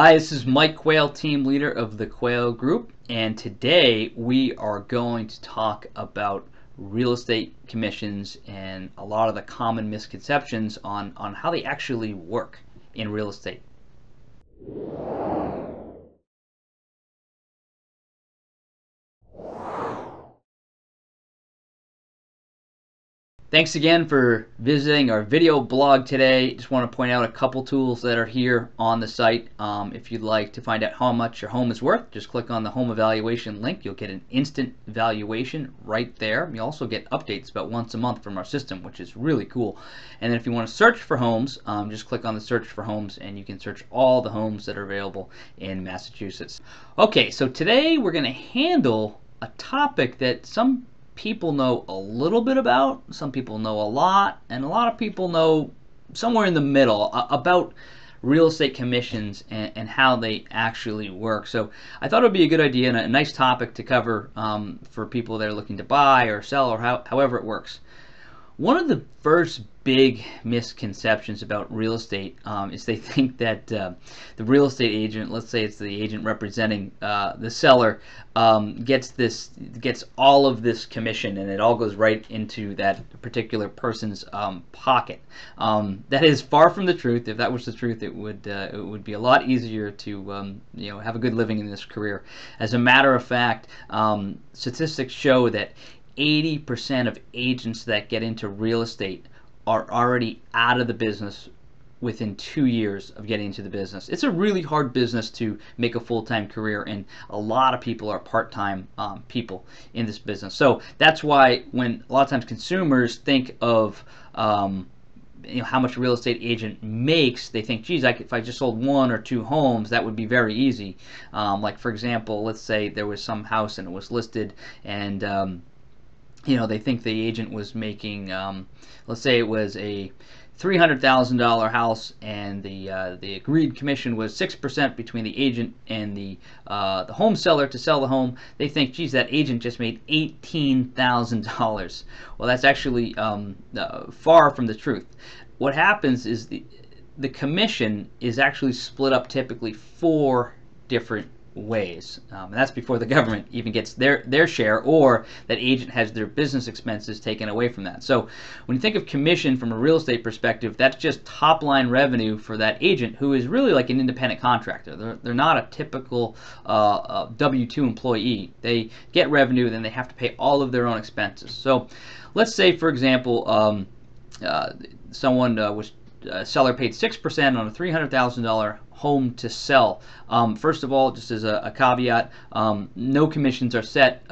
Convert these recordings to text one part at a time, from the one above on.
Hi, this is Mike Quail, team leader of the Quail Group, and today we are going to talk about real estate commissions and a lot of the common misconceptions on how they actually work in real estate. Thanks again for visiting our video blog today. Just want to point out a couple tools that are here on the site. If you'd like to find out how much your home is worth, just click on the home evaluation link. You'll get an instant valuation right there. You also get updates about once a month from our system, which is really cool. And then if you want to search for homes, just click on the search for homes and you can search all the homes that are available in Massachusetts. Okay, so today we're going to handle a topic that some people know a little bit about, some people know a lot, and a lot of people know somewhere in the middle about real estate commissions and how they actually work. So I thought it would be a good idea and a nice topic to cover for people that are looking to buy or sell or however it works. One of the first big misconceptions about real estate is they think that the real estate agent, let's say it's the agent representing the seller, gets all of this commission and it all goes right into that particular person's pocket. That is far from the truth. If that was the truth, it would be a lot easier to have a good living in this career. As a matter of fact, statistics show that 80% of agents that get into real estate are already out of the business within 2 years of getting into the business. It's a really hard business to make a full-time career, and a lot of people are part-time people in this business. So that's why when a lot of times consumers think of how much a real estate agent makes, they think, geez, if I just sold 1 or 2 homes, that would be very easy. Like for example, let's say there was some house and it was listed, and they think the agent was making, let's say it was a $300,000 house, and the agreed commission was 6% between the agent and the home seller to sell the home. They think, geez, that agent just made $18,000. Well, that's actually far from the truth. What happens is the commission is actually split up typically 4 different ways, and that's before the government even gets their share, or that agent has their business expenses taken away from that. So when you think of commission from a real estate perspective, that's just top line revenue for that agent, who is really like an independent contractor. They're not a typical W-2 employee. They get revenue, then they have to pay all of their own expenses. So let's say, for example, someone a seller paid 6% on a $300,000 home to sell. First of all, just as a caveat, no commissions are set.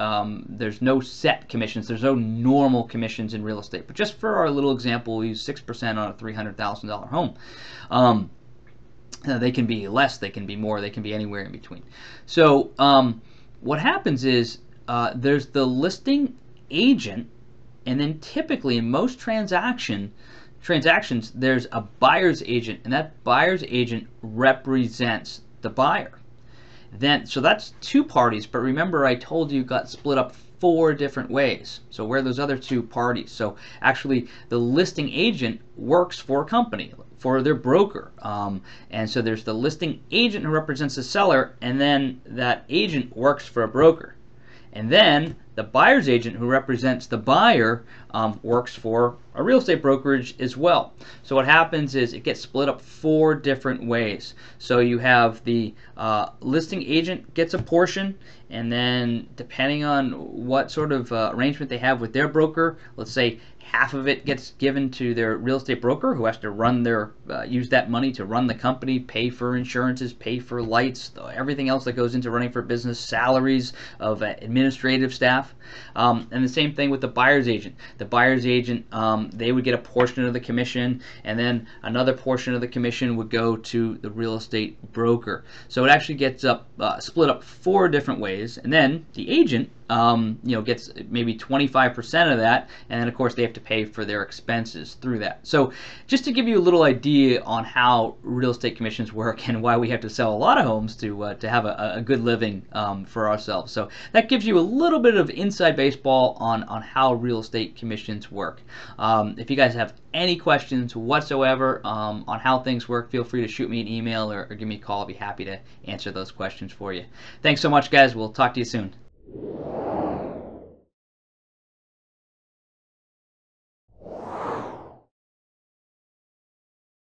There's no set commissions. There's no normal commissions in real estate. But just for our little example, we use 6% on a $300,000 home. They can be less, they can be more, they can be anywhere in between. So what happens is there's the listing agent, and then typically in most transactions, there's a buyer's agent, and that buyer's agent represents the buyer. So that's 2 parties, but remember I told you it got split up 4 different ways. So where are those other 2 parties? So actually the listing agent works for a company, for their broker, and so there's the listing agent who represents the seller, and then that agent works for a broker. And then the buyer's agent, who represents the buyer, works for a real estate brokerage as well. So what happens is it gets split up 4 different ways. So you have the listing agent gets a portion, and then depending on what sort of arrangement they have with their broker, let's say half of it gets given to their real estate broker, who has to run use that money to run the company, pay for insurances, pay for lights, everything else that goes into running for business, salaries of administrative staff. And the same thing with the buyer's agent. The buyer's agent, they would get a portion of the commission, and then another portion of the commission would go to the real estate broker. So it actually gets split up 4 different ways, and then the agent gets maybe 25% of that, and then of course they have have to pay for their expenses through that. So just to give you a little idea on how real estate commissions work and why we have to sell a lot of homes to have a good living for ourselves. So that gives you a little bit of inside baseball on how real estate commissions work. If you guys have any questions whatsoever on how things work, feel free to shoot me an email or give me a call. I'll be happy to answer those questions for you. Thanks so much, guys. We'll talk to you soon.